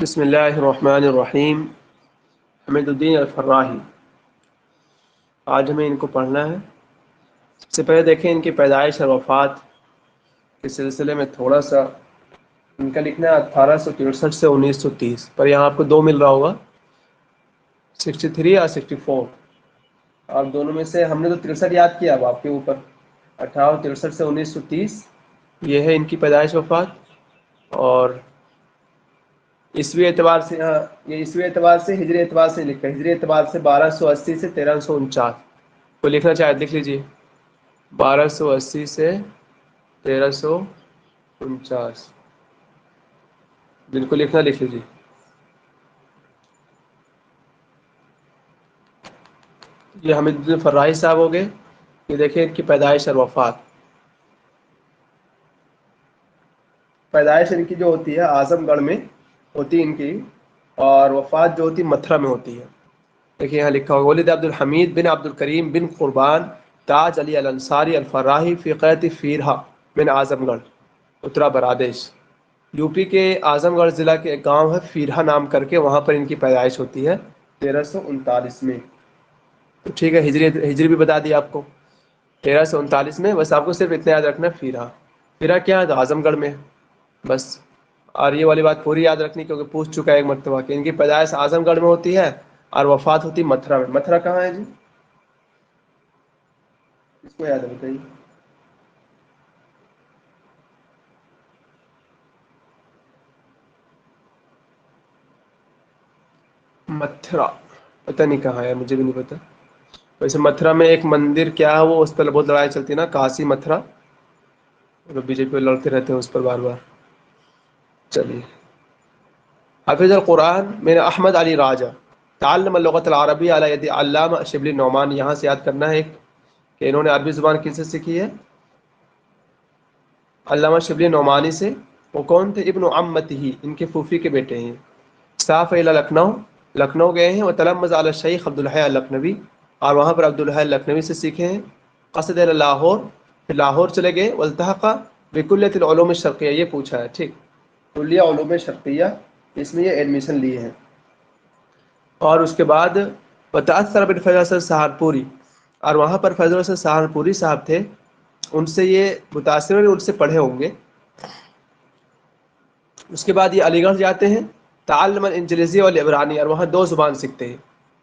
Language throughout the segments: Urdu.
بسم اللہ الرحمن الرحیم۔ حمید الدین الفراہی، آج ہمیں ان کو پڑھنا ہے۔ سب سے پہلے دیکھیں ان کی پیدائش اور وفات کے سلسلے میں تھوڑا سا ان کا لکھنا ہے 1863 سے 1930 پر یہاں آپ کو دو مل رہا ہوگا، 63 اور 64، اور دونوں میں سے ہم نے تو 63 یاد کیا، اب آپ کے اوپر 1863 سے 1930 یہ ہے ان کی پیدائش وفات۔ اور عیسوی اعتبار سے یہ عیسوی اعتبار سے ہجری اعتبار سے لکھا ہے، ہجری اعتبار سے 1280 سے 1349، کوئی لکھنا چاہے لکھ لیجیے، 1280 سے 1349، جن کو لکھنا لکھ لیجیے۔ یہ حمید الدین فراہی صاحب ہو گئے۔ یہ دیکھیں ان کی پیدائش اور وفات۔ پیدائش ان کی جو ہوتی ہے اعظم گڑھ میں ہوتی ہے ان کی، اور وفات جو ہوتی ہے متھرا میں ہوتی ہے۔ دیکھیے یہاں لکھا ہوگا ولد عبد الحمید بن عبد الکریم بن قربان تاج علی الانصاری الفراہی فی قریۃ فیرھا من اعظم گڑھ اترا پردیش۔ یو پی کے اعظم گڑھ ضلع کے ایک گاؤں ہے فیرھا نام کر کے، وہاں پر ان کی پیدائش ہوتی ہے 1339 میں۔ تو ٹھیک ہے، ہجری بھی بتا دی آپ کو 1339 میں، بس آپ کو صرف اتنا یاد رکھنا ہے فیرھا۔ فیرھا کیا ہے؟ تو اعظم گڑھ میں، بس۔ اور یہ والی بات پوری یاد رکھنی کیونکہ پوچھ چکا ہے ایک مرتبہ کہ ان کی پیدائش اعظم گڑھ میں ہوتی ہے اور وفات ہوتی متھرا میں۔ متھرا کہاں ہے جی؟ اس کو یاد ہے بتائیے۔ متھرا پتہ نہیں کہاں ہے، مجھے بھی نہیں پتا۔ ویسے متھرا میں ایک مندر کیا ہے، وہ اس پر بہت لڑائی چلتی ہے نا، کاشی متھرا، بی جے پی لڑتے رہتے ہیں اس پر بار بار۔ چلیے، حافظ القرآن من احمد علی راجہ تعلم اللغت العربی علی ید علامہ شبلی نعمان۔ یہاں سے یاد کرنا ہے کہ انہوں نے عربی زبان کس سے سیکھی ہے؟ علامہ شبلی نعمانی سے۔ وہ کون تھے؟ ابن عمتہ، ان کے پھوپھی کے بیٹے ہیں۔ سافر الی لکھنؤ، لکھنؤ گئے ہیں، وہ تلمذ علی الشیخ عبدالحی اللکھنوی، اور وہاں پر عبدالحی اللکھنوی سے سیکھے ہیں۔ قصد الی لاہور، پھر لاہور چلے گئے۔ والتحق بکلیۃ العلوم الشرقیہ، یہ پوچھا ہے، ٹھیک، کلیہ علوم شرقیہ، اس میں یہ ایڈمیشن لیے ہیں۔ اور اس کے بعد وتأثر بن فیض الحسن سہارپوری، اور وہاں پر فیض الحسن سہارپوری صاحب تھے، ان سے یہ متاثر ہوئے، ان سے پڑھے ہوں گے۔ اس کے بعد یہ علی گڑھ جاتے ہیں، تعلم الانجلیزی والعبرانی، اور وہاں دو زبان سیکھتے ہیں،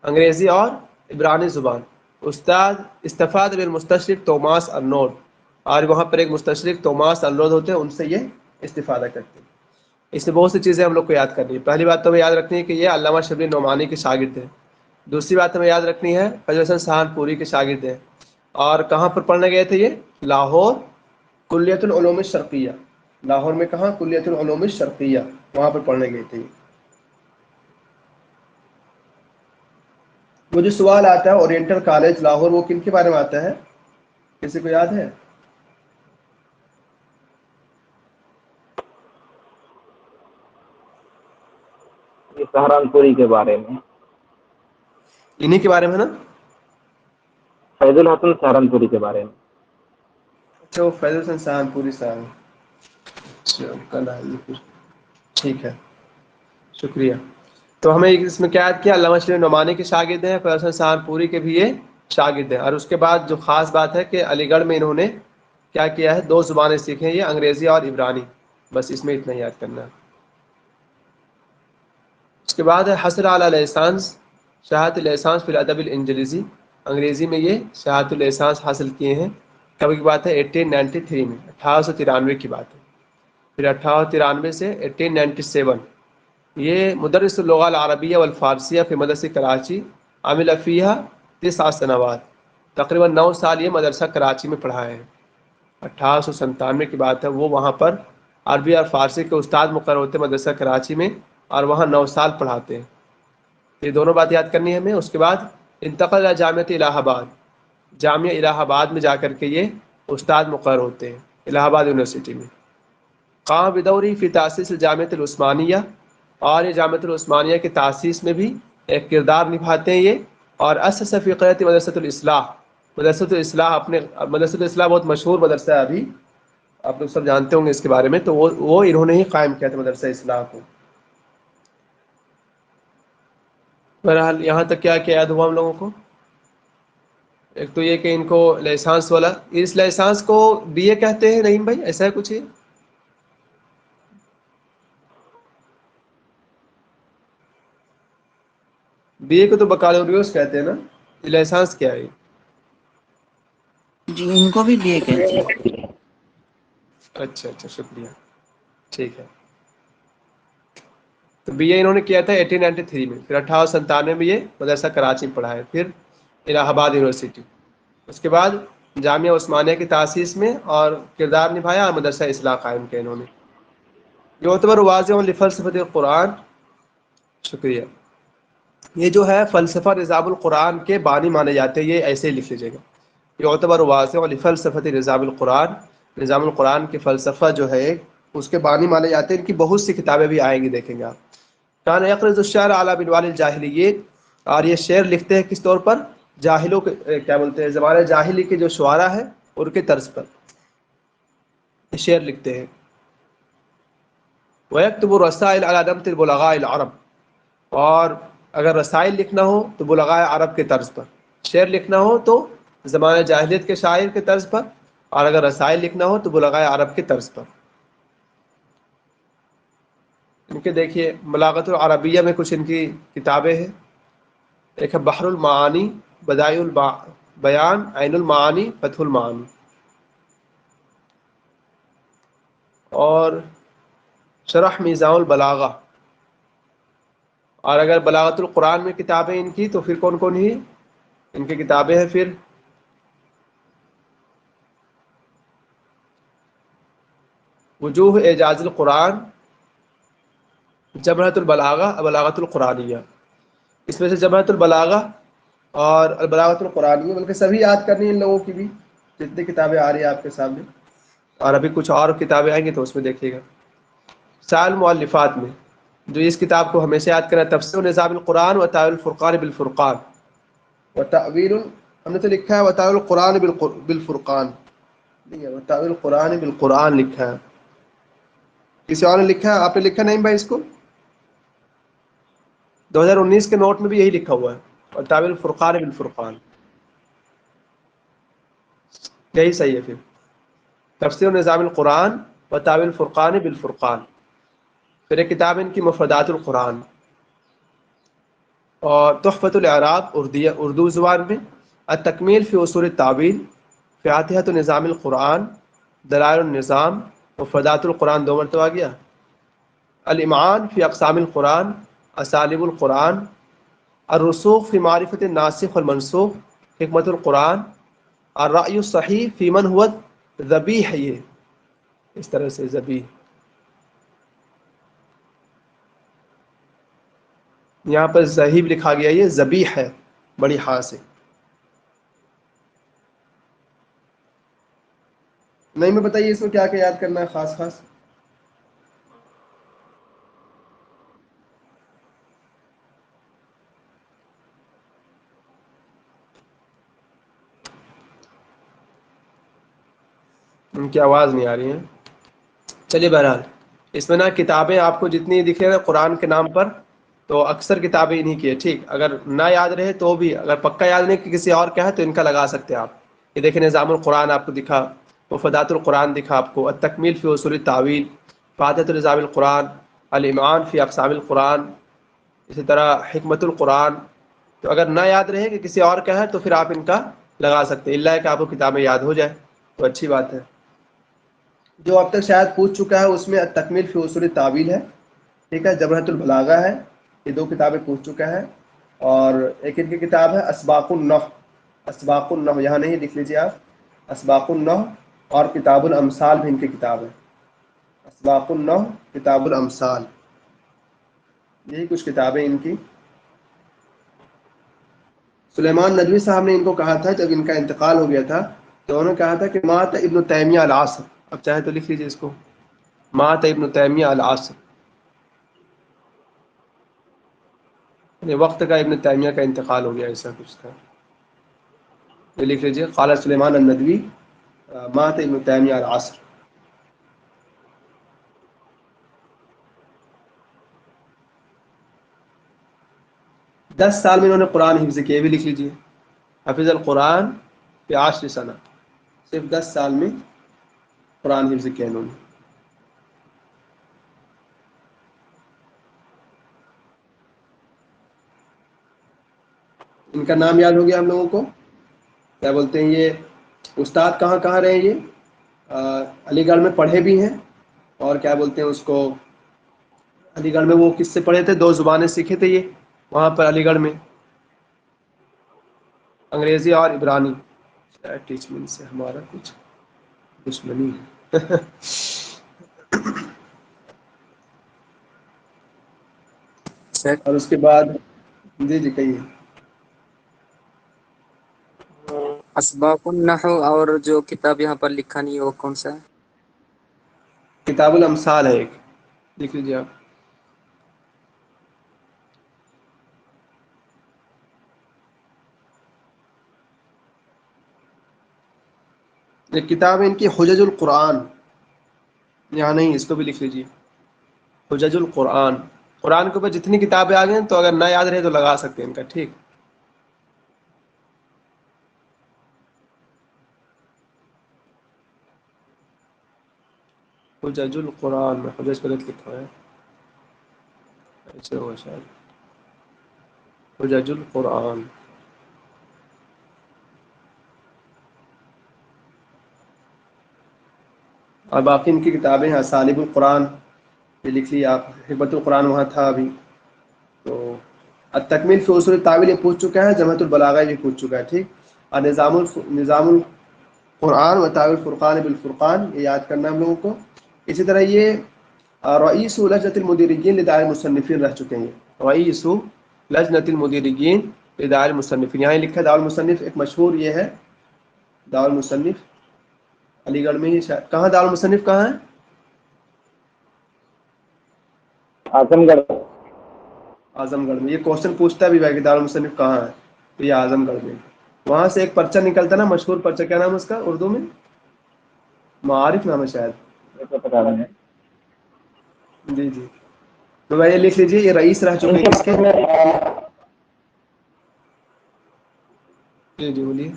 انگریزی اور عبرانی زبان۔ استاد استفاد بالمستشرق توماس ارنولڈ، اور وہاں پر ایک مستشرق توماس ارنولڈ ہوتے ہیں، ان سے یہ استفادہ کرتے ہیں۔ اس میں بہت سی چیزیں ہم لوگ کو یاد کرنی ہے۔ پہلی بات تو ہمیں یاد رکھنی ہے کہ یہ علامہ شبلی نعمانی کے شاگرد ہیں۔ دوسری بات ہمیں یاد رکھنی ہے فیض الحسن سہارپوری کے شاگرد ہیں۔ اور کہاں پر پڑھنے گئے تھے یہ؟ لاہور، کلیۃ العلوم الشرقیہ۔ لاہور میں کہاں؟ کلیۃ العلوم الشرقیہ، وہاں پر پڑھنے گئے تھے۔ وہ جو سوال آتا ہے اورینٹل کالج لاہور، وہ کن کے بارے میں آتا ہے؟ کسی کو یاد ہے؟ یہ سہارنپوری کے بارے میں، انہی کے بارے میں نا؟ فیض الحسن سہارنپوری کے بارے میں۔ اچھا، وہ فیض الحسن سہارنپوری صاحب، اچھا کل آئیے پھر، ٹھیک ہے، شکریہ۔ تو ہمیں اس میں کیا یاد کیا؟ علامہ شبلی نعمانی کے شاگرد ہیں، فیض الحسن سہارنپوری کے بھی یہ شاگرد ہیں۔ اور اس کے بعد جو خاص بات ہے کہ علی گڑھ میں انہوں نے کیا کیا ہے؟ دو زبانیں سیکھیں، یہ انگریزی اور عبرانی، بس اس میں اتنا یاد کرنا ہے۔ اس کے بعد ہے حصل علی الاسانس، شہادت الاسانس فی الادب الانجلیزی، انگریزی میں یہ شہادت الاسانس حاصل کیے ہیں۔ کب کی بات ہے؟ 1893 میں، 1893 کی بات ہے۔ پھر 1893 سے 1897 یہ مدرس اللغة العربیہ والفارسیہ فی مدرسہ کراچی، عامل فیہا 9 سنوات، تقریباً 9 سال یہ مدرسہ کراچی میں پڑھا ہے۔ 1897 کی بات ہے، وہ وہاں پر عربی اور فارسی کے استاد مقرر ہوتے مدرسہ کراچی میں، اور وہاں 9 سال پڑھاتے ہیں۔ یہ دونوں بات یاد کرنی ہے ہمیں۔ اس کے بعد انتقل الى جامعۃ الہ آباد، جامعہ الہ آباد میں جا کر کے یہ استاد مقرر ہوتے ہیں، الہ آباد یونیورسٹی میں۔ قام بدوری فی تاسیس الجامعۃ العثمانیہ، اور یہ جامعۃ العثمانیہ کی تاسیس میں بھی ایک کردار نبھاتے ہیں یہ۔ اور اسس فی قریۃ مدرسۃ الاصلاح، مدرسۃ الاصلاح، اپنے مدرسۃ الاصلاح بہت مشہور مدرسہ ہے، ابھی آپ لوگ سب جانتے ہوں گے اس کے بارے میں، تو وہ انہوں نے ہی قائم کیا تھا مدرسہ اصلاح کو۔ بہرحال یہاں تک کیا کیا یاد ہوا ہم لوگوں کو؟ ایک تو یہ کہ ان کو لائسنس والا، اس لائسنس کو بی اے کہتے ہیں رحیم بھائی، ایسا ہے کچھ ہے؟ بی اے کو تو بکالوریوس کہتے ہیں نا، یہ لائسنس کیا ہے؟ جی ان کو بھی لیے کہتے ہیں۔ اچھا اچھا، شکریہ، ٹھیک ہے۔ تو بی اے انہوں نے کیا تھا 1893 میں، پھر 1897 میں یہ مدرسہ کراچی میں پڑھا ہے، پھر الہ آباد یونیورسٹی، اس کے بعد جامعہ عثمانیہ کی تاسیس میں اور کردار نبھایا اور مدرسہ اصلاح قائم کیا انہوں نے۔ یعتبر واضح لفلسفۃ القرآن، شکریہ، یہ جو ہے فلسفہ نظام القرآن کے بانی مانے جاتے ہیں، یہ ایسے ہی لکھ لیجیے گا۔ یعتبر واضح لفلسفۃ نظام القرآن، نظام القرآن کے فلسفہ جو ہے اس کے بانی مانے جاتے ہیں، ان کی بہت سی کتابیں بھی آئیں گی، دیکھیں گے آپ۔ کان یقرض الشعر علی بنوال الجاہلیین، اور یہ شعر لکھتے ہیں کس طور پر؟ جاہلوں کے کیا بولتے ہیں، زمانہ جاہلی کے جو شعراء ہیں ان کے طرز پر یہ شعر لکھتے ہیں۔ وَيَكْتُبُ الرَّسَائِلَ عَلَى نَمْطِ الْبُلَغَاءِ الْعَرَبِ، اور اگر رسائل لکھنا ہو تو بلغاء عرب کے طرز پر، شعر لکھنا ہو تو زمانہ جاہلیت کے شاعر کے طرز پر، اور اگر رسائل لکھنا ہو تو بلغاء عرب کے طرز پر۔ ان کے دیکھیے بلاغت العربیہ میں کچھ ان کی کتابیں ہیں، ایک ہے بحر المعانی، بدائع البیان، عین المعانی، فتح المعانی، اور شرح میزان البلاغہ۔ اور اگر بلاغت القرآن میں کتابیں ان کی تو پھر کون کون ہی ان کی کتابیں ہیں؟ پھر وجوہ اعجاز القرآن، جبہۃ البلاغہ، بلاغت القرآنیہ۔ اس میں سے جبہۃ البلاغہ اور البلاغت القرآنیہ بلکہ سبھی یاد کرنی ہیں ان لوگوں کی بھی، جتنی کتابیں آ رہی ہیں آپ کے سامنے، اور ابھی کچھ اور کتابیں آئیں گی تو اس میں دیکھیے گا۔ سائر مؤلفات میں جو اس کتاب کو ہمیشہ یاد کرنا، تفسیر نظام القرآن و تأویل الفرقان بالفرقان، و تأویل، ہم نے تو لکھا ہے و تأویل القرآن بالفرقان، نہیں ہے، و تأویل القرآن بالقرآن لکھا ہے، کسی اور نے لکھا ہے؟ آپ نے لکھا نہیں بھائی اس کو؟ 2019 کے نوٹ میں بھی یہی لکھا ہوا ہے، اور تأویل الفرقان بالفرقان، یہی صحیح ہے۔ پھر تفسیر نظام القرآن و تأویل الفرقان بالفرقان، پھر ایک کتاب ان کی مفردات القرآن، اور تحفۃ الاعراب اردو زبان میں، التکمیل فی اصول التاویل، فاتحۃ نظام القرآن، دلائل النظام، مفردات القرآن 2 مرتبہ گیا، الامعان فی اقسام القرآن، اسالیب القرآن، الرسوخ فی معرفت الناسخ والمنسوخ، حکمت القرآن، الرأی الصحیح فی من هو ذبیح، یہ اس طرح سے ذبیح، یہاں پر ذہیب لکھا گیا، یہ ذبیح ہے بڑی ہاں سے، نہیں میں بتائیے اس میں کیا کیا یاد کرنا ہے خاص خاص؟ ان کی آواز نہیں آ رہی ہے، چلیے بہرحال اس میں نا کتابیں آپ کو جتنی دکھے نا قرآن کے نام پر، تو اکثر کتابیں انہی کی ہے، ٹھیک؟ اگر نہ یاد رہے تو بھی، اگر پکا یاد نہیں کہ کسی اور کا ہے تو ان کا لگا سکتے ہیں آپ۔ یہ دیکھیں نظام القرآن آپ کو دکھا، مفردات القرآن دکھا آپ کو، التکمیل فی اصول التاویل، فاتحۃ نظام القرآن، الامعان فی اقسام القرآن، اسی طرح حکمت القرآن۔ تو اگر نہ یاد رہے کہ کسی اور کا ہے تو پھر آپ ان کا لگا سکتے ہیں، اللہ کہ آپ کو کتابیں یاد ہو جائے تو اچھی بات ہے۔ جو اب تک شاید پوچھ چکا ہے اس میں التکمیل فی اصول التاویل ہے، ٹھیک ہے، جبہۃ البلاغہ ہے، یہ 2 کتابیں پوچھ چکا ہے، اور ایک ان کی کتاب ہے اسباق النحو، اسباق النحو یہاں نہیں لکھ لیجیے آپ، اسباق النحو، اور کتاب الامثال بھی ان کی کتاب ہے، اسباق النحو، کتاب الامثال، یہی کچھ کتابیں ان کی۔ سلیمان ندوی صاحب نے ان کو کہا تھا جب ان کا انتقال ہو گیا تھا تو انہوں نے کہا تھا کہ مات ابن تیمیہ العصر، اب چاہے تو لکھ لیجیے اس کو، مات ابن تیمیہ العصر، یعنی وقت کا ابن تیمیہ کا انتقال ہو گیا، ایسا کچھ تھا، یہ لکھ لیجیے، قال سلیمان الندوی مات ابن تیمیہ العصر۔ 10 سال میں انہوں نے قرآن حفظ کیا، بھی لکھ لیجیے، حفظ القرآن فی 10 سنہ، صرف 10 سال میں قرآن حفظ کیا انہوں نے۔ ان کا نام یاد ہو گیا ہم لوگوں کو، کیا بولتے ہیں یہ استاد کہاں کہاں رہے یہ، علی گڑھ میں پڑھے بھی ہیں، اور کیا بولتے ہیں اس کو، علی گڑھ میں وہ کس سے پڑھے تھے، 2 زبانیں سیکھے تھے یہ وہاں پر علی گڑھ میں، انگریزی اور عبرانی۔ ٹیچمنٹ سے ہمارا کچھ دشمنی ہے۔ اور اس کے بعد جی جی کہیے۔ اسباق النحو، اور جو کتاب یہاں پر لکھا نہیں ہے وہ کون سا ہے؟ کتاب الامثال ہے ایک، لکھ لیجیے آپ۔ ایک کتاب ہے ان کی حجج القرآن، یہاں نہیں، اس کو بھی لکھ لیجیے، حجج القرآن۔ قرآن کے اوپر جتنی کتابیں آ گئی ہیں تو اگر نہ یاد رہے تو لگا سکتے ہیں ان کا، ٹھیک۔ حجج القرآن میں حجج غلط لکھا ہے، ایسے ہوگا شاید، حجج القرآن۔ اور باقی ان کی کتابیں ہیں، اسالیب القرآن یہ لکھ لیے آپ، حکمت القرآن وہاں تھا ابھی، تو التکمیل فی اصول التاویل یہ پوچھ چکا ہے، جمعۃ البلاغہ یہ پوچھ چکا ہے، ٹھیک۔ اور نظام القرآن و تاویل فرقان بالفرقان یہ یاد کرنا ہم لوگوں کو۔ اسی طرح یہ رئیس لجنۃ المدرجین لدار المصنفین رہ چکے ہیں، رئیس لجنۃ المدرجین لدار المصنفین، یہاں لکھا ہے دار المصنف، ایک مشہور یہ ہے دار المصنف علی گڑھ میں ہی شاید، کہاں دار المصنف کہاں ہے؟ اعظم گڑھ۔ اعظم گڑھ میں، یہ کوشچن پوچھتا بھی ہے کہ دار المصنف کہاں ہے، تو یہ اعظم گڑھ میں، وہاں سے ایک پرچہ نکلتا نا، مشہور پرچہ، کیا نام ہے اس کا اردو میں؟ معارف نام ہے شاید، پتا نہیں ہے۔ جی جی، تو یہ لکھ لیجیے، یہ رئیس رہ چکے ان ہیں کے کس کے؟ بارے میں جی جی بولیے۔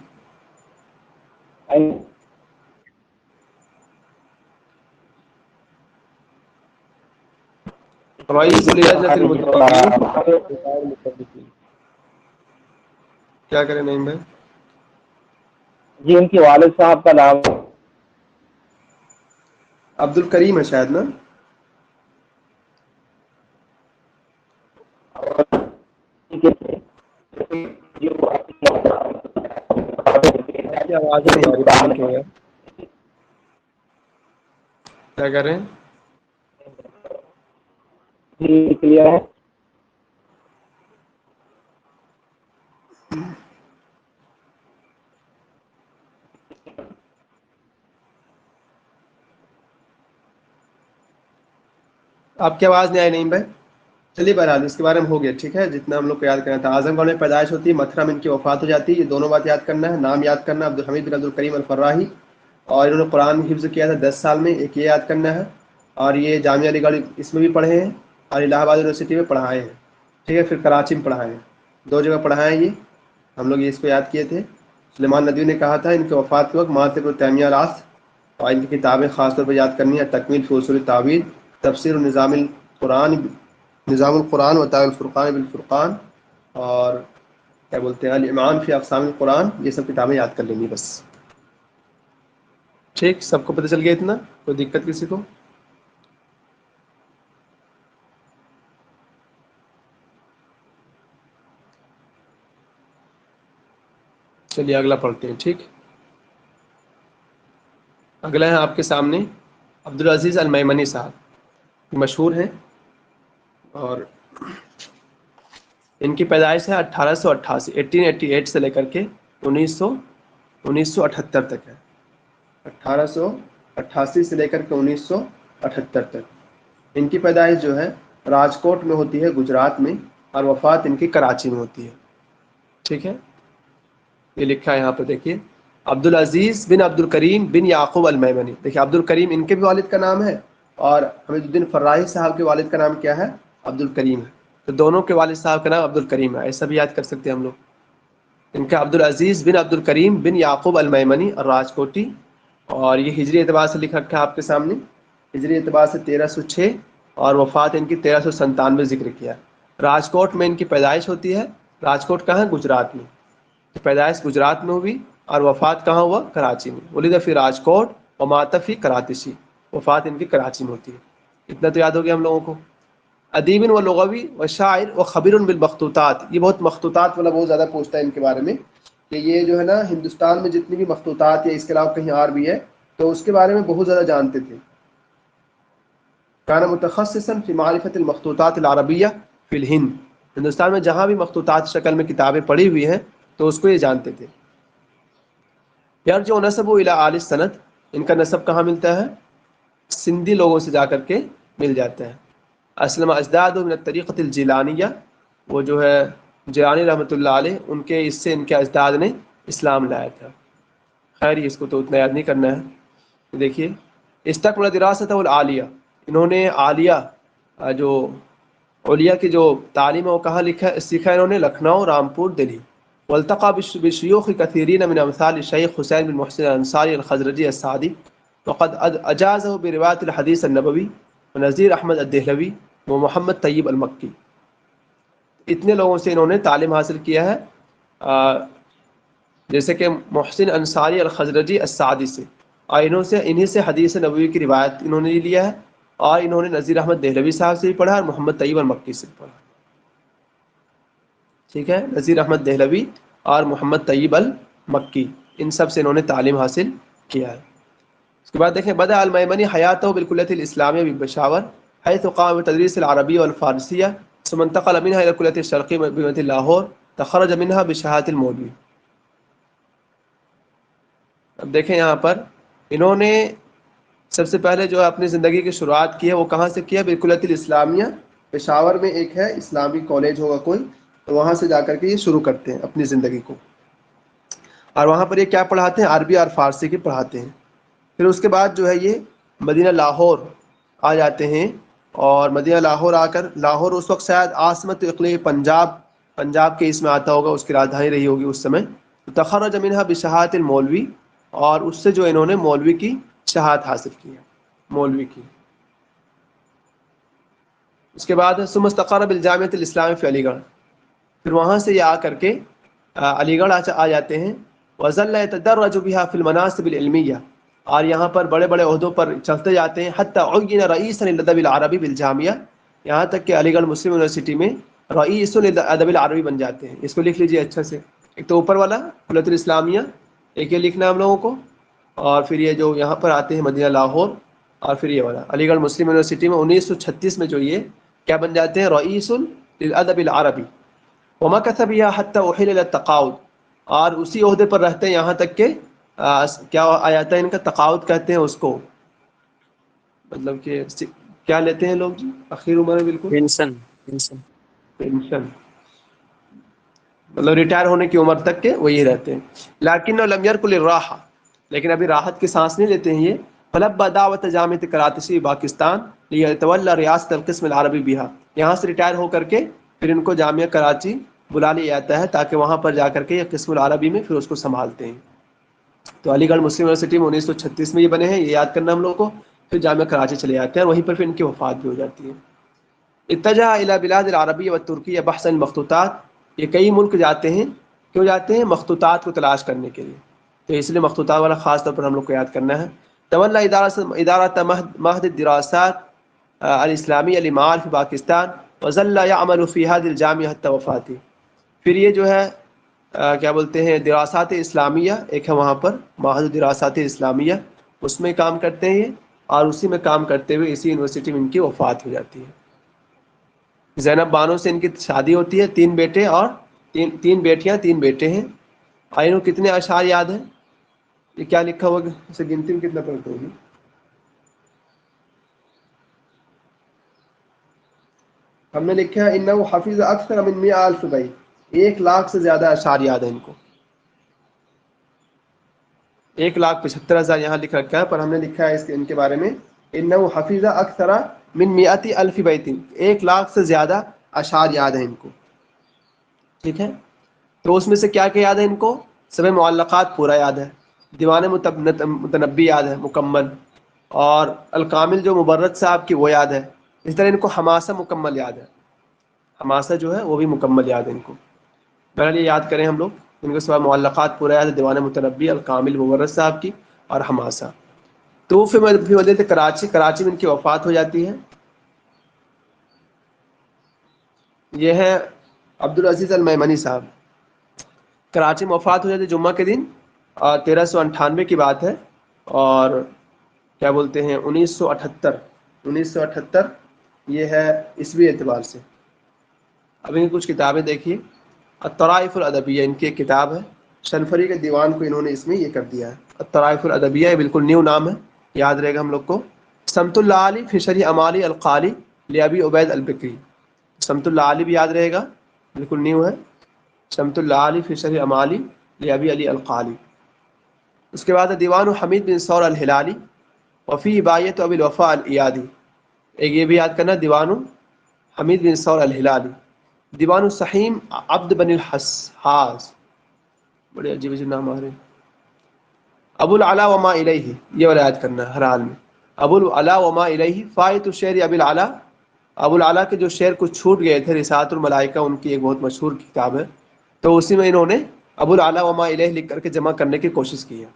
رئیس لجنۃ المدرجین، کیا کریں نعیم بھائی؟ جی ان کے والد صاحب کا نام عبد الکریم ہے شاید نا؟ آپ کی آواز نہیں آ رہی، بریک ہو گیا، کیا کر رہے ہیں؟ کلیئر ہے۔ آپ کی آواز نہیں آئی نعیم بھائی، چلیے بہرحال اس کے بارے میں ہو گیا، ٹھیک ہے، جتنا ہم لوگ کو یاد کرنا تھا۔ اعظم گڑھ میں پیدائش ہوتی ہے، متھرا میں ان کی وفات ہو جاتی ہے، یہ دونوں بات یاد کرنا ہے، نام یاد کرنا عبدالحمید بن عبدالکریم الفراہی، اور انہوں نے قرآن حفظ کیا تھا 10 سال میں، ایک یہ یاد کرنا ہے، اور یہ جامعہ علی گڑھ اس میں بھی پڑھے ہیں، اور الہ آباد یونیورسٹی میں پڑھائے ہیں، ٹھیک ہے، پھر کراچی میں پڑھائے ہیں، 2 جگہ پڑھائے ہیں یہ، ہم لوگ یہ اس کو یاد کیے تھے۔ سلیمان ندوی نے کہا تھا ان کے وفات کے وقت مات ابن تیمیہ راست، اور ان کی کتابیں خاص طور پر یاد کرنی ہے، تکمیل فی اصول التاویل، تفسیر نظام القرآن، نظام القرآن و تاویل الفرقان بالفرقان، اور کیا بولتے ہیں الامام فی اقسام القرآن، یہ سب کتابیں یاد کر لیں گی بس، ٹھیک، سب کو پتہ چل گیا اتنا، کوئی دقت کسی کو؟ چلیے اگلا پڑھتے ہیں، ٹھیک۔ اگلا ہے آپ کے سامنے عبدالعزیز المیمنی صاحب، مشہور ہیں، اور ان کی پیدائش ہے 1888، 1888 سے لے کر کے 1978 تک ہے، 1888 سے لے کر کے 1978 تک ان کی پیدائش جو ہے راجکوٹ میں ہوتی ہے گجرات میں، اور وفات ان کی کراچی میں ہوتی ہے، ٹھیک ہے، یہ لکھا ہے یہاں پہ دیکھیے، عبدالعزیز بن عبدالکریم بن یعقوب المیمنی، دیکھیے عبد الکریم ان کے بھی والد کا نام ہے، اور حمید الدین فراہی صاحب کے والد کا نام کیا ہے؟ عبد الکریم ہے، تو دونوں کے والد صاحب کا نام عبد الکریم ہے، ایسا بھی یاد کر سکتے ہیں ہم لوگ. ان کا عبد العزیز بن عبد الکریم بن یعقوب المیمنی الراجکوٹی، اور یہ ہجری اعتبار سے لکھ رکھا ہے آپ کے سامنے، ہجری اعتبار سے 1306 اور وفات ان کی 1397 ذکر کیا. راجکوٹ میں ان کی پیدائش ہوتی ہے. راجکوٹ کہاں ہے؟ گجرات میں. پیدائش گجرات میں ہوئی اور وفات کہاں ہوا؟ کراچی میں. ولد فی راجکوٹ و مات فی کراچی، وفات ان کی کراچی میں ہوتی ہے. اتنا تو یاد ہو گیا ہم لوگوں کو. ادیب و لغوی و شاعر و خبیر بالمخطوطات، یہ بہت مخطوطات والا بہت زیادہ پوچھتا ہے ان کے بارے میں کہ یہ جو ہے نا ہندوستان میں جتنی بھی مخطوطات یا اس کے علاوہ کہیں اور بھی ہے تو اس کے بارے میں بہت زیادہ جانتے تھے. کان متخصصا فی معرفت المخطوطات العربیہ فی الہند، ہندوستان میں جہاں بھی مخطوطات شکل میں کتابیں پڑھی ہوئی ہیں تو اس کو یہ جانتے تھے. یرجع نسبہ الی آل السند، ان کا نسب کہاں ملتا ہے؟ سندھی لوگوں سے جا کر کے مل جاتا ہے. اسلم اجداد من الطریقۃ الجیلانیہ، وہ جو ہے جیلانی رحمۃ اللہ علیہ، ان کے اس سے ان کے اجداد نے اسلام لایا تھا. خیر اس کو تو اتنا یاد نہیں کرنا ہے. دیکھیے استقبل دراستہ العالیہ، انہوں نے عالیہ جو علیہ کی جو تعلیم ہے وہ کہاں سیکھا انہوں نے؟ لکھنؤ، رامپور، دلی. والتقى بشيوخ كثيرين من امثال الشيخ حسين بن محسن الانصاری الخزرجی السعدی، وقد اجازه برواية الحديث النبوي ونذیر احمد الدہلوی و محمد طیب المکی. اتنے لوگوں سے انہوں نے تعلیم حاصل کیا ہے، جیسے کہ محسن انصاری الخزرجی السعدی سے، اور انہیں سے حدیث نبوی کی روایت انہوں نے لیا ہے، اور انہوں نے نذیر احمد دہلوی صاحب سے بھی پڑھا اور محمد طیب المکی سے پڑھا. ٹھیک ہے، نذیر احمد دہلوی اور محمد طیب المکی، ان سب سے انہوں نے تعلیم حاصل کیا ہے. اس کے بعد دیکھیں بدأ المیمنی حیاتہ بالکلیۃ الاسلامیہ بپشاور حیث قام بتدریس العربیہ والفارسیہ ثم انتقل منها الى الکلیۃ الشرقیہ بمدینہ لاہور تخرج منها بشہادۃ المولوی. اب دیکھیں یہاں پر انہوں نے سب سے پہلے جو اپنی زندگی کی شروعات کی ہے وہ کہاں سے کیا؟ بالکلیۃ الاسلامیہ، پشاور میں ایک ہے اسلامی کالج ہوگا کوئی، تو وہاں سے جا کر کے یہ شروع کرتے ہیں اپنی زندگی کو. اور وہاں پر یہ کیا پڑھاتے ہیں؟ عربی اور فارسی کی پڑھاتے ہیں. پھر اس کے بعد جو ہے یہ مدینہ لاہور آ جاتے ہیں، اور مدینہ لاہور آ کر، لاہور اس وقت شاید عاصمت اقلیم پنجاب کے اس میں آتا ہوگا، اس کی راجدھانی رہی ہوگی اس سمے. تخرج منها بشہادۃ المولوی، اور اس سے جو انہوں نے مولوی کی شہادت حاصل کی ہے، مولوی کی. اس کے بعد ثم استقر بالجامعۃ الاسلامیہ فی علی گڑھ، پھر وہاں سے یہ آ کر کے علی گڑھ آ جاتے ہیں. وظل يتدرج بها في المناصب العلمیہ، اور یہاں پر بڑے بڑے عہدوں پر چلتے جاتے ہیں. حتی عین رئیسا للادب العربی بالجامعہ، یہاں تک کہ علی گڑھ مسلم یونیورسٹی میں رئیس الادب العربی بن جاتے ہیں. اس کو لکھ لیجیے اچھا سے، ایک تو اوپر والا کلیۃ الاسلامیہ، ایک یہ لکھنا ہم لوگوں کو، اور پھر یہ جو یہاں پر آتے ہیں مدینہ لاہور، اور پھر یہ والا علی گڑھ مسلم یونیورسٹی میں 1936 میں جو یہ کیا بن جاتے ہیں؟ رئیس للادب العربی. ومکث بها حتی احیل الى التقاعد، اور اسی عہدے پر رہتے ہیں یہاں تک کہ کیا آ جاتا ہے ان کا تقاعد کہتے ہیں اس کو، مطلب کہ کیا لیتے ہیں لوگ جی اخیر عمر میں؟ بالکل پینشن. پینشن، مطلب ریٹائر ہونے کی عمر تک کے وہی رہتے ہیں. لیکن لم یرکل الراحہ، لیکن ابھی راحت کی سانس نہیں لیتے ہیں یہ. فلبى دعوت جامعۃ کراچی پاکستان لیتولی ریاست القسم العربی بہا، یہاں سے ریٹائر ہو کر کے پھر ان کو جامعہ کراچی بلا لیا جاتا ہے تاکہ وہاں پر جا کر کے یہ قسم العربی میں پھر اس کو سنبھالتے ہیں. تو علی گڑھ مسلم یونیورسٹی میں 1936 میں یہ بنے ہیں، یہ یاد کرنا ہم لوگ کو. پھر جامعہ کراچی چلے جاتے ہیں، اور وہیں پر پھر ان کی وفات بھی ہو جاتی ہے. اتجہ الی بلاد العربیہ والترکیہ بحث المخطوطات، یہ کئی ملک جاتے ہیں، کیوں جاتے ہیں؟ مخطوطات کو تلاش کرنے کے لیے. تو اس لیے مخطوطات والا خاص طور پر ہم لوگ کو یاد کرنا ہے. تولی ادارۃ معہد الدراسات الاسلامیہ لمعارف پاکستان وظل یعمل فی هذه الجامعہ حتی وفاتہ. پھر یہ جو ہے کیا بولتے ہیں، دراسات اسلامیہ ایک ہے وہاں پر معہد الدراسات اسلامیہ، اس میں کام کرتے ہیں یہ، اور اسی میں کام کرتے ہوئے اسی یونیورسٹی میں ان کی وفات ہو جاتی ہے. زینب بانو سے ان کی شادی ہوتی ہے، 3 بیٹے اور 3 بیٹیاں 3 بیٹے ہیں. آئینوں کتنے اشعار یاد ہیں؟ یہ کیا لکھا ہوا، اسے گنتی میں کتنا پڑھتے ہوگی؟ ہم نے لکھا ہے انہ حفظ اکثر من 100,000 بیت، 1,00,000 سے زیادہ اشعار یاد ہیں ان کو. 1,75,000 یہاں لکھ رکھا ہے، پر ہم نے لکھا ہے ان کے بارے میں انہ حفظ اکثر من 100,000 بیت، 1,00,000 سے زیادہ اشعار یاد ہیں ان کو، ٹھیک ہے. تو اس میں سے کیا کیا یاد ہے ان کو؟ سب معلقات پورا یاد ہے، دیوان متنبی یاد ہے مکمل، اور الکامل جو مبرد صاحب کی وہ یاد ہے. اس طرح ان کو حماسہ مکمل یاد ہے، حماسہ جو ہے وہ بھی مکمل یاد ہے ان کو. بہرحال یہ یاد کریں ہم لوگ، ان کے سوا معلقات پورا یاد ہے، دیوان متنبی، الکامل مبرد صاحب کی، اور حماسہ. تو پھر مدینہ کراچی میں ان کی وفات ہو جاتی ہے. یہ ہے عبدالعزیز المیمنی صاحب، کراچی میں وفات ہو جاتی ہے جمعہ کے دن، 1398 کی بات ہے. اور کیا بولتے ہیں 1978 یہ ہے عیسوی اعتبار سے. اب ان کی کچھ کتابیں دیکھیے. الطرائف الادبیہ ان کی ایک کتاب ہے، شنفری کے دیوان کو انہوں نے اس میں یہ کر دیا ہے. الطرائف الادبیہ، یہ بالکل نیو نام ہے، یاد رہے گا ہم لوگ کو. سمت اللہ علی فی شرح امالی القالی لابی عبید البکری، سمت اللہ علی بھی یاد رہے گا، بالکل نیو ہے. سمت اللہ علی فی شرح امالی لابی علی القالی. اس کے بعد دیوان حمید بن ثور الہلالی وفی بایت ابی الوفاء الایادی، ایک یہ بھی یاد کرنا، دیوان حمید بن ثور الہلالی. دیوان السحیم عبد بن الحساس، بڑے عجیب عجیب نام آ رہے ہیں. ابو العلا وما الیہ، یہ والا یاد کرنا ہے ہر حال میں. ابو العلا وما الیہ فائت الشعر ابی العلا، ابو العلا کے جو شعر کچھ چھوٹ گئے تھے، رسالۃ الملائکہ ان کی ایک بہت مشہور کتاب ہے، تو اسی میں انہوں نے ابو العلا وما الیہ لکھ کر کے جمع کرنے کی کوشش کی ہے.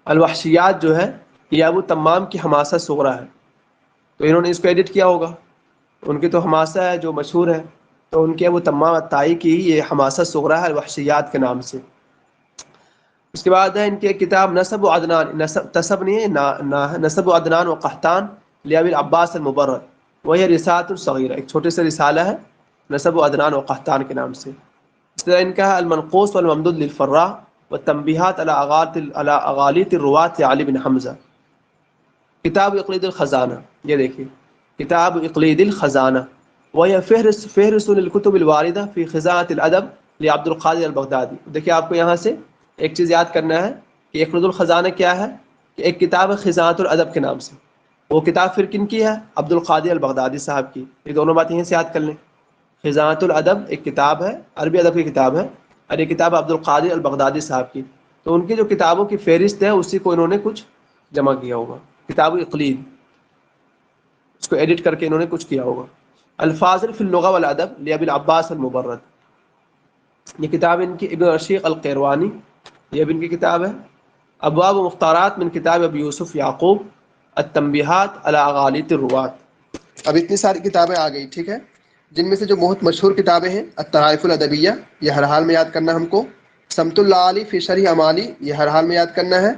الوحشیات جو ہے یہ ابو تمام کی حماسہ صغرا ہے، تو انہوں نے اس کو ایڈٹ کیا ہوگا. ان کی تو حماسہ ہے جو مشہور ہے، تو ان کے ابو تمام الطائی کی یہ حماسہ صغرا ہے الوحشیات کے نام سے. اس کے بعد ہے ان کی ایک کتاب نسب و عدنان، تصب نہیں ہے، نسب و عدنان و قحطان لابی العباس المبرد، وہی رسالۃ الصغیرہ، ایک چھوٹے سے رسالہ ہے نسب و عدنان و قحطان کے نام سے. اس طرح ان کا ہے المنقوص والممدود للفراء والتنبیہات علی اغالیط الرواة علی بن حمزہ. کتاب اقلید الخزانہ، یہ دیکھیے کتاب اقلید الخزانہ، وہی فہرست للکتب الواردہ فی خزانۃ الادب لعبد القادر البغدادی. دیکھیے آپ کو یہاں سے ایک چیز یاد کرنا ہے کہ اقلید الخزانہ کیا ہے، کہ ایک کتاب ہے خزانۃ الادب کے نام سے. وہ کتاب پھر کن کی ہے؟ عبد القادر البغدادی صاحب کی. یہ دونوں بات یہیں سے یاد کر لیں. خزانۃ الادب ایک کتاب ہے، عربی ادب کی کتاب ہے، اور یہ کتاب عبد القادر البغدادی صاحب کی. تو ان کی جو کتابوں کی فہرست ہے اسی کو انہوں نے کچھ جمع کیا ہوگا، کتاب اقلید، اس کو ایڈٹ کر کے انہوں نے کچھ کیا ہوگا. الفاظل فی اللغہ والادب لابی العباس المبرد، یہ کتاب ان کی ابن رشیق القیروانی، یہ بھی ان کی کتاب ہے. ابواب و مختارات من کتاب ابی یوسف یعقوب التنبیہات علی اغالیط الرواة. اب اتنی ساری کتابیں آ گئی، ٹھیک ہے، جن میں سے جو بہت مشہور کتابیں ہیں الطرائف الادبیہ، یہ ہر حال میں یاد کرنا ہم کو. سمت اللہ علی فی شرح امالی، یہ ہر حال میں یاد کرنا ہے.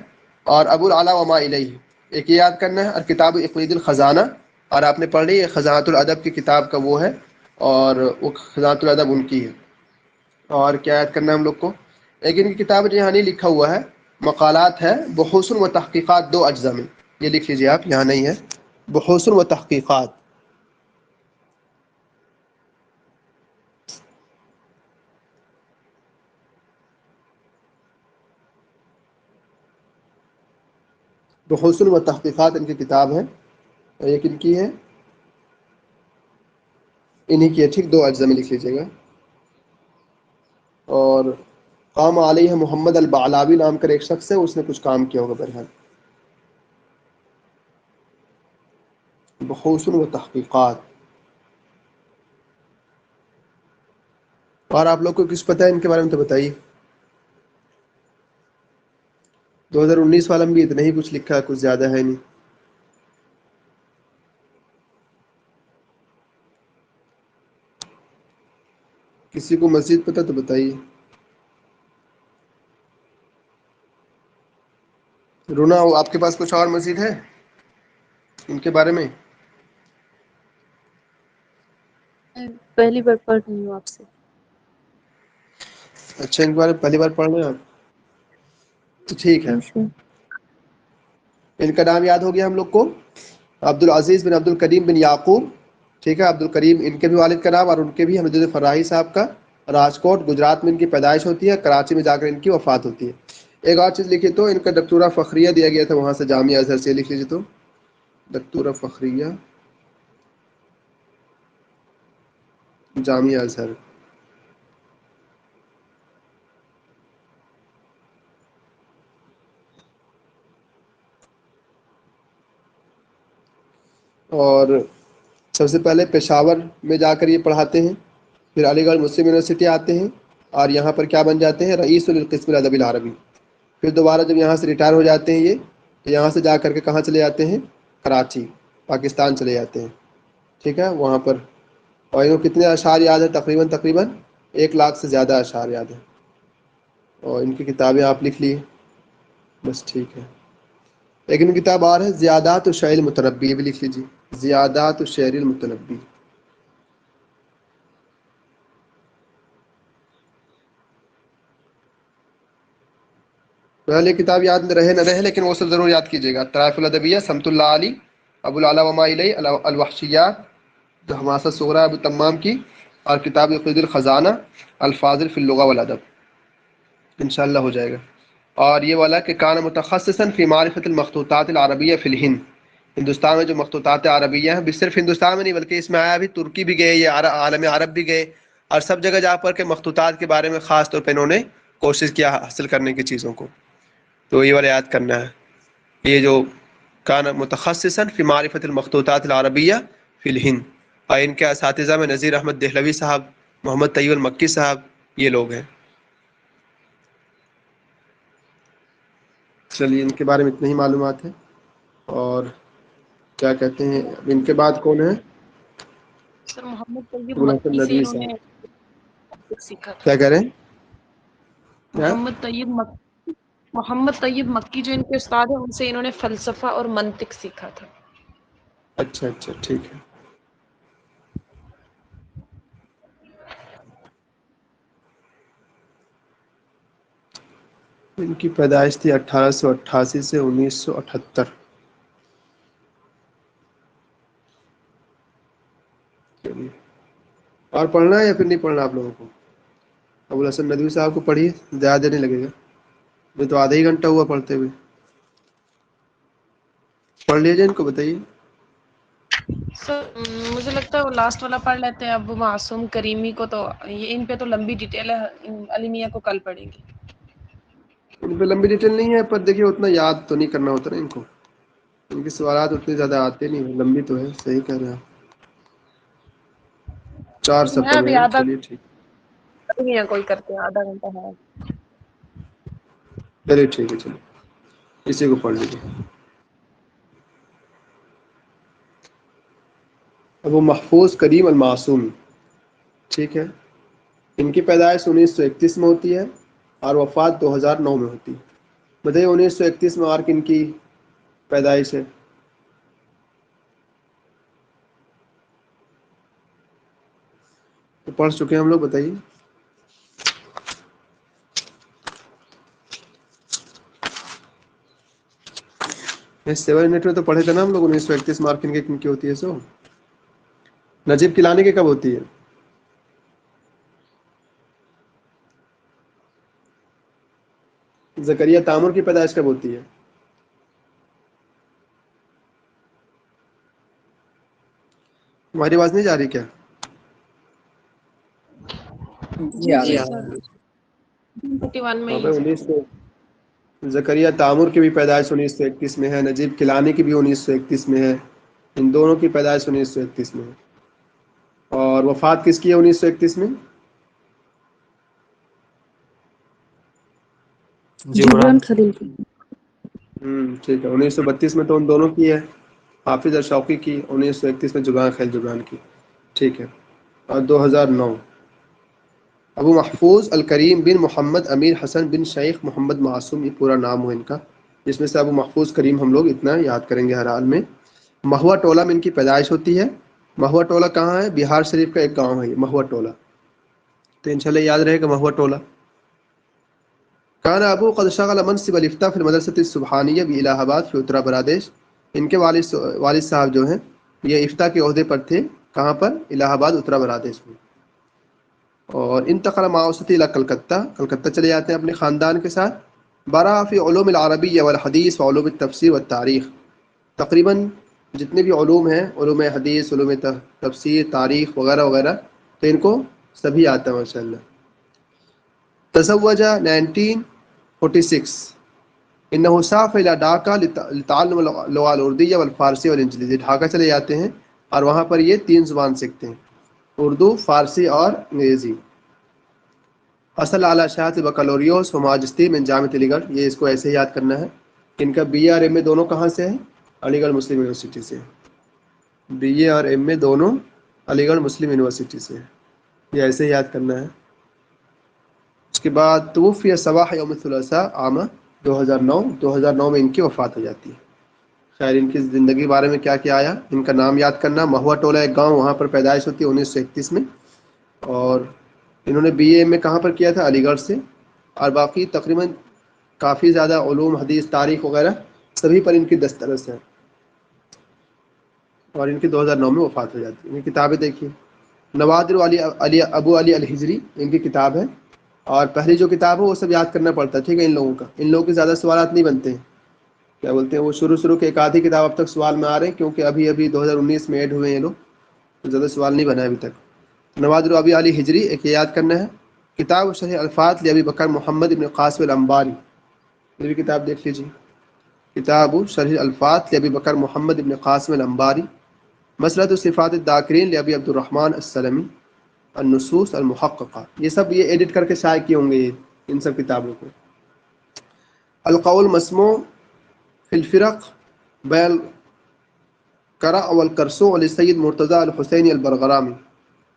اور ابو العلا وما الیہ ایک یہ یاد کرنا ہے. اور کتاب اقلید الخزانہ، اور آپ نے پڑھ لی خزانۃ الادب کی کتاب کا وہ ہے، اور وہ خزانۃ الادب ان کی ہے. اور کیا یاد کرنا ہے ہم لوگ کو؟ ایک ان کی کتاب یہاں نہیں لکھا ہوا ہے، مقالات ہے، بحوث و تحقیقات، 2 اجزاء میں، یہ لکھ لیجیے آپ، یہاں نہیں ہے، بحوث و تحقیقات. بحوث و تحقیقات ان کی کتاب ہے، ایک ان کی ہے، انہی کی ہے، ٹھیک، 2 اجزاء میں لکھ لیجیے گا. اور قام علیہ محمد البعلاوی نام کر ایک شخص ہے، اس نے کچھ کام کیا ہوگا. بہرحال بحوث و تحقیقات. اور آپ لوگ کو کچھ پتہ ہے ان کے بارے میں تو بتائیے. 2019 والا میں بھی اتنا ہی کچھ لکھا ہے، کچھ زیادہ ہے نہیں. کسی کو مزید پتہ تو بتائیے. رونا، آپ کے پاس کچھ اور مزید ہے ان کے بارے میں؟ پہلی بار پڑھ رہی ہوں آپ سے. اچھا، ان کے بارے میں پہلی بار پڑھ رہے ہیں آپ، تو ٹھیک ہے. ان کا نام یاد ہو گیا ہم لوگ کو، عبد العزیز بن عبد الکریم بن یعقوب، ٹھیک ہے. عبد الکریم ان کے بھی والد کا نام، اور ان کے بھی حمید فراہی صاحب کا. راجکوٹ گجرات میں ان کی پیدائش ہوتی ہے، کراچی میں جا کر ان کی وفات ہوتی ہے. ایک اور چیز لکھیے تو، ان کا دکتورہ فخریہ دیا گیا تھا وہاں سے، جامعہ ازہر سے، لکھ لیجیے تو دکتورہ فخریہ. جامعہ ازہر. اور سب سے پہلے پشاور میں جا کر یہ پڑھاتے ہیں، پھر علی گڑھ مسلم یونیورسٹی آتے ہیں اور یہاں پر کیا بن جاتے ہیں؟ رئیس القسم الادب العربی. پھر دوبارہ جب یہاں سے ریٹائر ہو جاتے ہیں یہ، تو یہاں سے جا کر کے کہاں چلے جاتے ہیں؟ کراچی، پاکستان چلے جاتے ہیں. ٹھیک ہے، وہاں پر. اور ان کو کتنے اشعار یاد ہیں؟ تقریباً 1,00,000 سے زیادہ اشعار یاد ہیں. اور ان کی کتابیں آپ لکھ لیے بس. ٹھیک ہے، لیکن کتاب اور ہے زیادات الشعر المتنبی، یہ بھی لکھ لیجیے. زیادات الشعر المتنبی. پہلے کتاب یاد رہے نہ رہے، لیکن وہ سب ضرور یاد کیجیے گا. طرائف الادبیہ، سمت اللہ علی، ابو العلا وما الیہ، الوحشیات، جو حماسہ صغریٰ ابو تمام کی، اور کتاب قید الخزانہ، الفاظل فی اللغہ والادب. انشاءاللہ ہو جائے گا. اور یہ والا کہ کان متخصصا فی معرفت المخطوطات العربیہ فی الہند، ہندوستان میں جو مخطوطات عربیہ ہیں، صرف ہندوستان میں نہیں بلکہ اس میں آیا بھی، ترکی بھی گئے، یہ عالم عرب بھی گئے، اور سب جگہ جا پر کے مخطوطات کے بارے میں خاص طور پہ انہوں نے کوشش کیا حاصل کرنے کی چیزوں کو. تو یہ والا یاد کرنا ہے. یہ جو کان متخصصا فی معرفت المخطوطات العربیہ فی الہند، اور ان کے اساتذہ میں نذیر احمد دہلوی صاحب، محمد طیب المکی صاحب، یہ لوگ ہیں. چلیے، ان کے بارے میں اتنی ہی معلومات ہے. اور کیا کہتے ہیں، اب ان کے بعد کون ہے؟ سر محمد طیب ابو الحسن مکی سے ندوی انہوں نے صاحب. سیکھا تھا. کیا کہہ رہے ہیں؟ کیا؟ محمد طیب مکی جو ان کے استاد ہیں، ان سے انہوں نے فلسفہ اور منطق سیکھا تھا. اچھا ٹھیک ہے. ان کی پیدائش تھی 1888 سے 1978. چلیے، اور پڑھنا ہے یا پھر نہیں پڑھنا آپ لوگوں کو؟ ابو الحسن ندوی صاحب کو پڑھیے، زیادہ نہیں لگے گا. یہ تو آدھا ہی گھنٹہ ہوا پڑھتے ہوئے. پڑھ لیجیے، ان کو بتائیے. سر مجھے لگتا ہے وہ لاسٹ والا پڑھ لیتے ہیں. ابو معصوم کریمی کو تو یہ ان پہ تو لمبی ڈیٹیل ہے، علی میاں کو کل پڑھیں گے. ان پہ لمبی ڈیٹیل نہیں ہے، پر دیکھیے اتنا یاد تو نہیں کرنا ہوتا نا ان کو. ان کے سوالات اتنے زیادہ آتے نہیں، لمبی تو ہے. صحیح کہہ رہے ہیں آپ. 4 میں صفحے ابھی میں ہے. آدھا چلیے ٹھیک. علی میاں کوئی کرتے ہیں، آدھا گھنٹہ ہے. چلیے ٹھیک ہے. چلیے اسی کو پڑھ لیجیے. ابو محفوظ کریم المعصوم. ٹھیک ہے. ان کی پیدائش 1931 میں ہوتی ہے اور وفات 2009 میں ہوتی ہے. بتائیے 1931 میں اور کن کی پیدائش ہے؟ تو پڑھ چکے ہیں ہم لوگ، بتائیے. یہ 7 منٹ میں تو پڑھے تھے نا ہم لوگ. 1931 مارک کن کی ہوتی ہے؟ سو نجیب کیلانی کی کب ہوتی ہے؟ زکریا تامر کی پیدائش کب ہوتی ہے؟ ہماری آواز نہیں جا رہی کیا؟ جی سر 31 میں ہاں ہی بھائی، ہے. زکریا تامر کی بھی پیدائش 1931 میں ہے. نجیب کیلانی کی بھی 1931 میں ہے. ان دونوں کی پیدائش 1931 میں ہے. اور وفات کس کی ہے 1931 میں؟ جبران خلیل کی. ٹھیک ہے. 1932 میں تو ان دونوں کی ہے، حافظ اور شوقی کی. 1931 میں جبران خلیل جبران کی. ٹھیک ہے. اور 2009 ابو محفوظ الکریم بن محمد امیر حسن بن شیخ محمد معصوم، یہ پورا نام ہو ان کا. جس میں سے ابو محفوظ کریم ہم لوگ اتنا یاد کریں گے ہر حال میں. مہوا ٹولہ میں ان کی پیدائش ہوتی ہے. مہوا ٹولہ کہاں ہے؟ بہار شریف کا ایک گاؤں ہے یہ مہوا ٹولہ. تو انشاءاللہ یاد رہے گا مہوا ٹولہ. کان ابو قد شغل منصب الافتاء فی المدرسۃ السبحانیہ بالہ آباد فی اتر پردیش. ان کے والد صاحب جو ہیں یہ افتاء کے عہدے پر تھے. کہاں پر؟ الہ آباد اتر پردیش میں. اور انتقل مع اسرته الى کلکتہ چلے جاتے ہیں اپنے خاندان کے ساتھ. برا فی علوم العربیہ والحدیث وعلوم التفسیر والتاریخ. تقریباً جتنے بھی علوم ہیں، علوم حدیث، علوم تفسیر، تاریخ وغیرہ وغیرہ، تو ان کو سبھی آتا ہے ماشاء اللہ. تزوج 1946 انه سافر الى ڈھاکہ لتعلم اللغة الأردية والفارسی والانجلیزی. ڈھاکہ چلے جاتے ہیں اور وہاں پر یہ 3 زبان سیکھتے ہیں، اردو، فارسی اور انگریزی. اصل اعلیٰ شہادت بکالوریوس و ماجسٹری من جامعۃ علی گڑھ. یہ اس کو ایسے ہی یاد کرنا ہے. ان کا بی اے اور ایم اے دونوں کہاں سے ہے؟ علی گڑھ مسلم یونیورسٹی سے. بی اے اور ایم اے دونوں علی گڑھ مسلم یونیورسٹی سے. یہ ایسے ہی یاد کرنا ہے. اس کے بعد توفی صباح یوم الثلاثاء عام 2009 میں ان کی وفات ہو جاتی ہے. خیر ان کی زندگی کے بارے میں کیا کیا آیا، ان کا نام یاد کرنا. مہوا ٹولہ ایک گاؤں، وہاں پر پیدائش ہوتی ہے 1931 میں. اور انہوں نے بی اے ایم اے کہاں پر کیا تھا؟ علی گڑھ سے. اور باقی تقریباً کافی زیادہ علوم، حدیث، تاریخ وغیرہ سبھی پر ان کی دسترس ہے. اور ان کی 2009 میں وفات ہو جاتی ہے. ان کی کتابیں دیکھیے. نوادر ابو علی الحجری ان کی کتاب ہے. اور پہلی جو کتاب ہے وہ سب یاد کرنا پڑتا ہے، ٹھیک ہے. ان لوگوں کا، ان لوگوں کے زیادہ سوالات نہیں بنتے ہیں. کیا بولتے ہیں وہ شروع کے ایک آدھی کتاب اب تک سوال میں آ رہے ہیں، کیونکہ ابھی 2019 میں ایڈ ہوئے ہیں یہ لوگ، تو زیادہ سوال نہیں بنا ابھی تک. نوادر ابی علی ہجری ایک یہ یاد کرنا ہے. کتاب شرح الفاظ لابی بکر محمد ابن قاسم الانباری، یہ بھی کتاب دیکھ لیجیے. کتاب شرح الفاظ لابی بکر محمد ابن قاسم الانباری. مسرت صفات الذاکرین لابی عبد الرحمن السلمی. النصوص المحققہ، یہ سب یہ ایڈٹ کر کے شائع کیے ہوں گے یہ ان سب کتابوں کو. القول مسموع فی الفرق بیل کرا والکرسو لسید مرتضی الحسینی البرغرامی.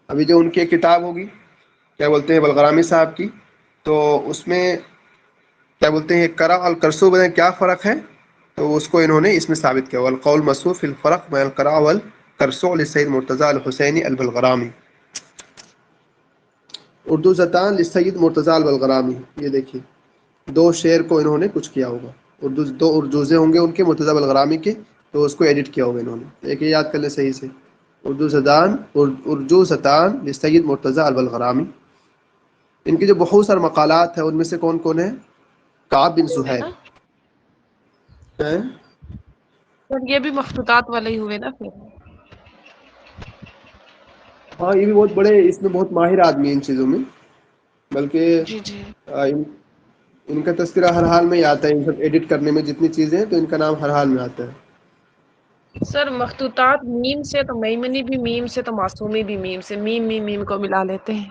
ابھی جو ان کی ایک کتاب ہوگی کیا بولتے ہیں بلغرامی صاحب کی، تو اس میں کیا بولتے ہیں کرا اور کرسو میں کیا فرق ہے، تو اس کو انہوں نے اس میں ثابت کیا. والقول مسموع فی الفرق بیل کرا والکرسو لسید مرتضی الحسینی البلغرامی. اردو زتان لسید مرتضی البلغرامی، یہ دیکھیے 2 شعر کو انہوں نے کچھ کیا ہوگا. 2 اردوزے ہوں گے ان کے مرتضی بلغرامی کے، تو اس کو ایڈٹ کیا ہوگا انہوں نے. ایک یہ یاد کر لیں صحیح سے. اردو زتان لسید مرتضی البلغرامی. ان کی جو بحوث اور مقالات ہیں ان میں سے کون کون ہیں؟ کعب بن زہیر ہیں. سر یہ بھی مخطوطات والے ہی ہوئے نا پھر. ہاں یہ بھی بہت بڑے، اس میں بہت ماہر آدمی ہیں ان چیزوں میں. بلکہ جی جی ان کا تذکرہ ہر حال میں ہی آتا ہے. ان سب ایڈٹ کرنے میں جتنی چیزیں ہیں تو ان کا نام ہر حال میں آتا ہے. سر مخطوطات میم سے تو میمنی بھی میم سے، تو معصومی بھی میم سے، میم کو ملا لیتے ہیں.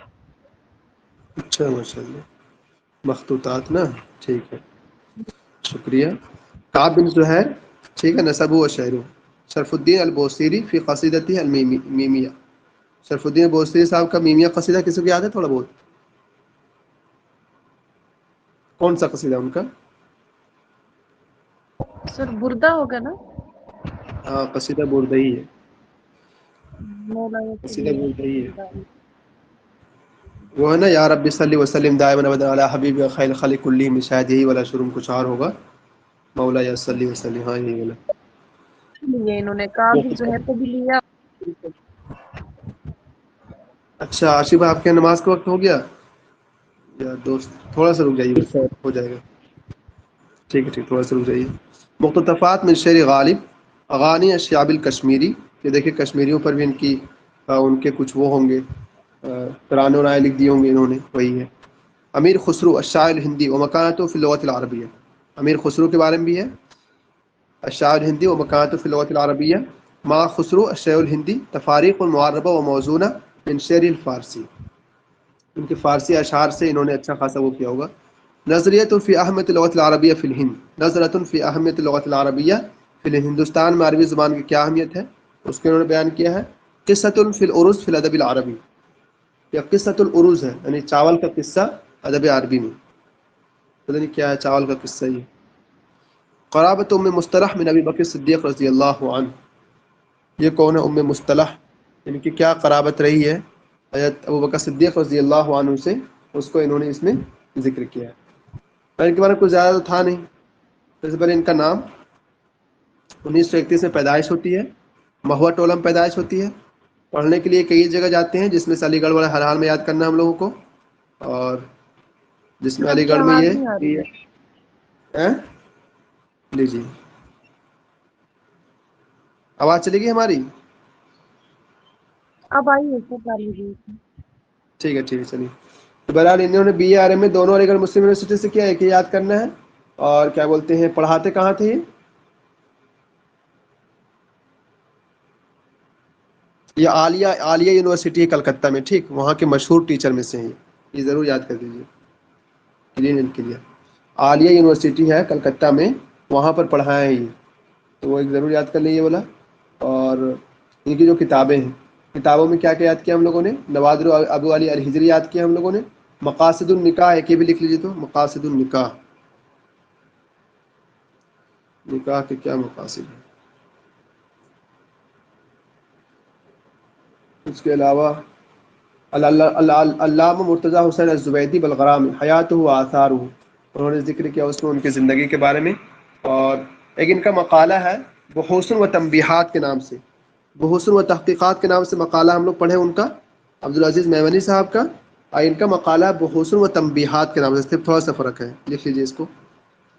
اچھا ماشاء اللہ. مخطوطات نا، ٹھیک ہے، شکریہ. کعب بن زہیر، ٹھیک ہے. نسبہ و شعر شرف الدین البوصیری فی قصیدتہ المیمیہ. شرف الدین البوصیری صاحب کا میمیہ قصیدہ کسی کو یاد ہے تھوڑا بہت؟ کون سا قصیدہ ان کا؟ سر بردہ ہوگا نا. ہاں قصیدہ بردئی ہے. مولانا قصیدہ بردئی ہے. صلی وہ ہے نا یا رب صلی وسلم دائما ابدا علی حبیب خیر الخلق کلہم، شاید یہی والا شروع کچھ اور ہوگا. مولا یا صلی وسلم، ہاں یہی والا. لیے انہوں نے کہا بھی زہر کو بھی لیا. اچھا عاشق بھائی، آپ کے نماز کا وقت ہو گیا یا دوست؟ تھوڑا سا رک جائیے بس، ہو جائے گا. ٹھیک ہے ٹھیک، تھوڑا سا رک جائیے. مقتطفات من شعر غالب اغانی الشعب الکشمیری. یہ دیکھیں کشمیریوں پر بھی ان کے کچھ وہ ہوں گے ترانے ورائے لکھ دیے ہوں گے انہوں نے. وہی ہے. امیر خسرو الشاعر الہندی و مکانۃ فی اللغۃ العربیہ. امیر خسرو کے بارے میں بھی ہے. الشاعر الہندی و مکانۃ فی اللغۃ العربیہ. ما خسرو الشعر الہندی تفاریق معربہ و موزونہ من شعر الفارسی. ان کے فارسی اشعار سے انہوں نے اچھا خاصا وہ کیا ہوگا. نظریۃ فی اہمیت اللغۃ العربیہ فی الہند. نظرۃ فی اہمیت اللغۃ العربیہ فی الہند. ہندوستان میں عربی زبان کی کیا اہمیت ہے اس کو انہوں نے بیان کیا ہے. قصۃ فی العرض فی الادب العربی. یا قصۃ العروض ہے، یعنی چاول کا قصہ ادب عربی میں. پتہ نہیں کیا ہے چاول کا قصہ. یہ قرابت ام مصطلح من ابی بکر صدیق رضی اللہ عنہ. یہ کون ہے ام مصطلح؟ ان کی کیا قرابت رہی ہے حضرت ابوبکر صدیق رضی اللہ عنہ سے، اس کو انہوں نے اس میں ذکر کیا ہے. ان کے بارے میں کچھ زیادہ تو تھا نہیں. اس بارے ان کا نام 1931 میں پیدائش ہوتی ہے. مہوا ٹولہ میں پیدائش ہوتی ہے. پڑھنے کے لیے کئی جگہ جاتے ہیں، جس میں سے علی گڑھ والا ہر حال میں یاد کرنا ہم لوگوں کو. اور جس میں آپ علی کی گڑھ میں آواز نہیں آ رہی ہے. یہ جی آواز چلے گی ہماری؟ اب آئی ہے سر. ٹھیک ہے چلیے. تو بہرحال انہوں نے بی اے آر ایم میں دونوں علی گڑھ مسلم یونیورسٹی سے کیا ہے کہ یاد کرنا ہے. اور کیا بولتے ہیں پڑھاتے کہاں تھے یہ عالیہ یونیورسٹی ہے کلکتہ میں. ٹھیک, وہاں کے مشہور ٹیچر میں سے ہیں یہ ضرور یاد کر دیجیے. کلیئر. عالیہ یونیورسٹی ہے کلکتہ میں, وہاں پر پڑھایا ہے یہ, تو وہ ایک ضرور یاد کر لیجیے بولا. اور ان کی جو کتابیں ہیں, کتابوں میں کیا کیا یاد کیا ہم لوگوں نے؟ نوادر ابو علی الحجری یاد کیا ہم لوگوں نے. مقاصد النکاح ایک یہ بھی لکھ لیجیے, تو مقاصد النکاح, نکاح کے کیا مقاصد ہیں. اس کے علاوہ علامہ مرتضی حسین الزبیدی بلغرامی حیاتہ و آثارہ, انہوں نے ذکر کیا اس میں ان کی زندگی کے بارے میں. اور ایک ان کا مقالہ ہے بحوث و تنبیہات کے نام سے, بحوث و تحقیقات کے نام سے مقالہ ہم لوگ پڑھے ان کا, عبدالعزیز میمنی صاحب کا. ان کا مقالہ بحوث و تنبیہات کے نام سے, صرف تھوڑا سا فرق ہے, لکھ لیجیے اس کو.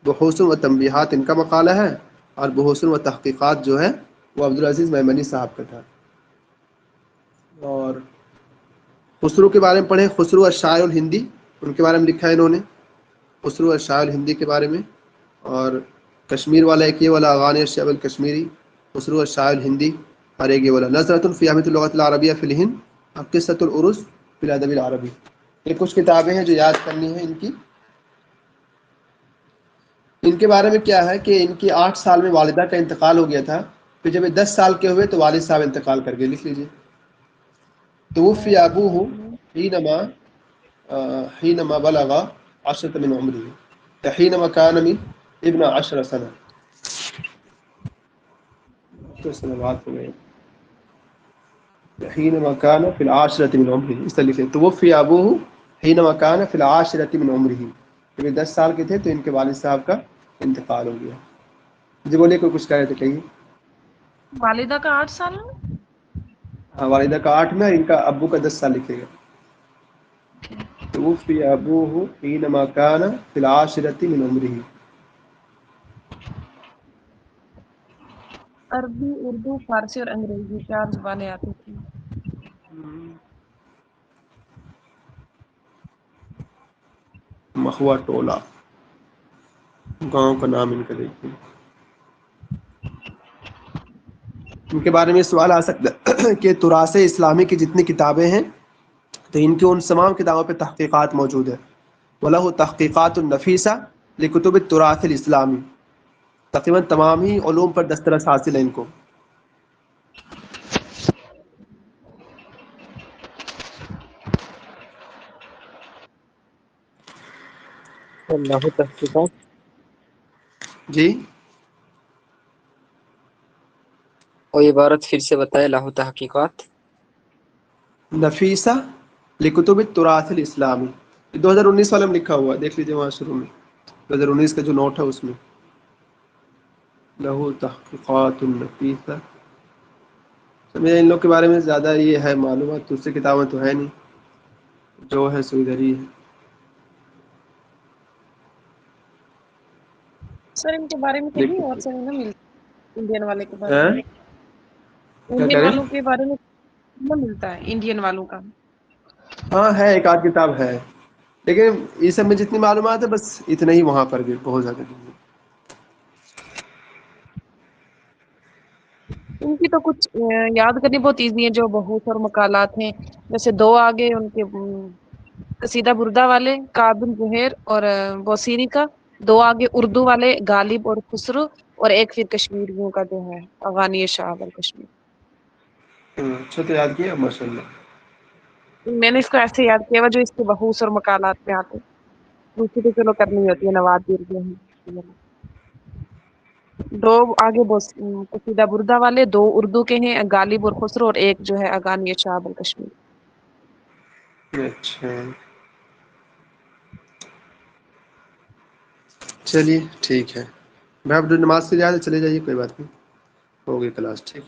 بحوث و تنبیہات ان کا مقالہ ہے, اور بحوث و تحقیقات جو ہے وہ عبدالعزیز میمنی صاحب کا تھا. اور خسرو کے بارے میں پڑھیں, خسرو الشاعر الہندی, ان کے بارے میں لکھا ہے انہوں نے, خسرو الشاعر الہندی کے بارے میں. اور کشمیر والا ایک یہ والا اغانی الشعب الکشمیری, خسرو الشاعر الہندی. اور ایک یہ والا نظرۃ فی اہمیۃ اللغۃ العربیہ فی الہند اور قصۃ العرس فی الادب العربی. یہ کچھ کتابیں ہیں جو یاد کرنی ہیں ان کی. ان کے بارے میں کیا ہے کہ ان کی 8 سال میں والدہ کا انتقال ہو گیا تھا, پھر جب یہ 10 سال کے ہوئے تو والد صاحب انتقال کر گئے. لکھ لیجیے. توفی ابوہ حینما بلغ 10 من عمره حینما کان من 12 سنہ. تو سنوات ہو گئے. حینما کان فی العاشرۃ من عمره, اس طرح لکھے توفی ابوہ حینما کان فی العاشرۃ من عمره, جب یہ 10 سال کے تھے تو ان کے والد صاحب کا انتقال ہو گیا. جی بولیے, کوئی کچھ کہہ رہے تھے, کہیے. والدہ کا 8 سال میں, والدہ کا 8 میں, ان کا ابو کا 10 سال لکھے گا. توفی ابوہ حینما کان فی العاشرۃ من عمره. عربی, اردو, فارسی اور انگریزی 4 زبانیں آتی تھیں. مخوا ٹولہ گاؤں کا نام ان کا دیکھیے. ان کے بارے میں سوال آ سکتا ہے کہ تراث اسلامی کی جتنی کتابیں ہیں تو ان کی ان تمام کتابوں پہ تحقیقات موجود ہے. وَلَهُ تحقیقات النفیسہ لکتب التراث الاسلامی, تقریباً تمام ہی علوم پر دسترس حاصل ہے ان کو. اللہ تحقیقات, جی اور عبارت پھر سے بتائے, لاہو تحقیقات. نفیسہ لکتب التراث الاسلامی, 2019 والے میں لکھا ہوا ہے, دیکھ لیجیے وہاں شروع میں 2019 کا جو نوٹ ہے اس میں لہو تحقیقات النفیسہ. سمجھے, ان لوگ کے بارے میں زیادہ یہ ہے معلومات, دوسری کتابیں تو ہے نہیں, جو ہے سو ادھر ہی ہے. سر ان کے بارے میں کہیں اور سے نہیں ملتا, انڈین والے کے بارے میں, کیا انڈین کہہ رہے والوں ہیں؟ کے بارے میں نہ ملتا ہے, انڈین والوں کا. ہاں ہے, ایک آدھ کتاب ہے, لیکن یہ سب میں جتنی معلومات ہے بس اتنا ہی, وہاں پر بھی بہت زیادہ نہیں. ان کی تو کچھ یاد کرنی بہت ایزی ہے, جو بحوث اور مقالات ہیں, جیسے 2 آگے ان کے قصیدہ بردہ والے کعب بن زہیر اور بوسیری کا, 2 آگے اردو والے غالب اور خسرو, اور ایک پھر کشمیریوں کا جو ہے اغانی شعب الکشمیر. اچھا, تو یاد کیا ماشاء اللہ. میں نے اس کو ایسے یاد کیا ہوا جو اس کے بحوث اور مقالات میں آتے, دوسری تو چلو کرنی ہوتی ہے, نوادر جو ہیں. 2 آگے قصیدہ بردہ والے, 2 اردو کے ہیں غالب اور خسرو, اور ایک جو ہے اغانی شعب الکشمیر. اچھا چلیے ٹھیک ہے. میں اب نماز سے جائے چلے جائیے, کوئی بات نہیں, ہو گئی کلاس. ٹھیک.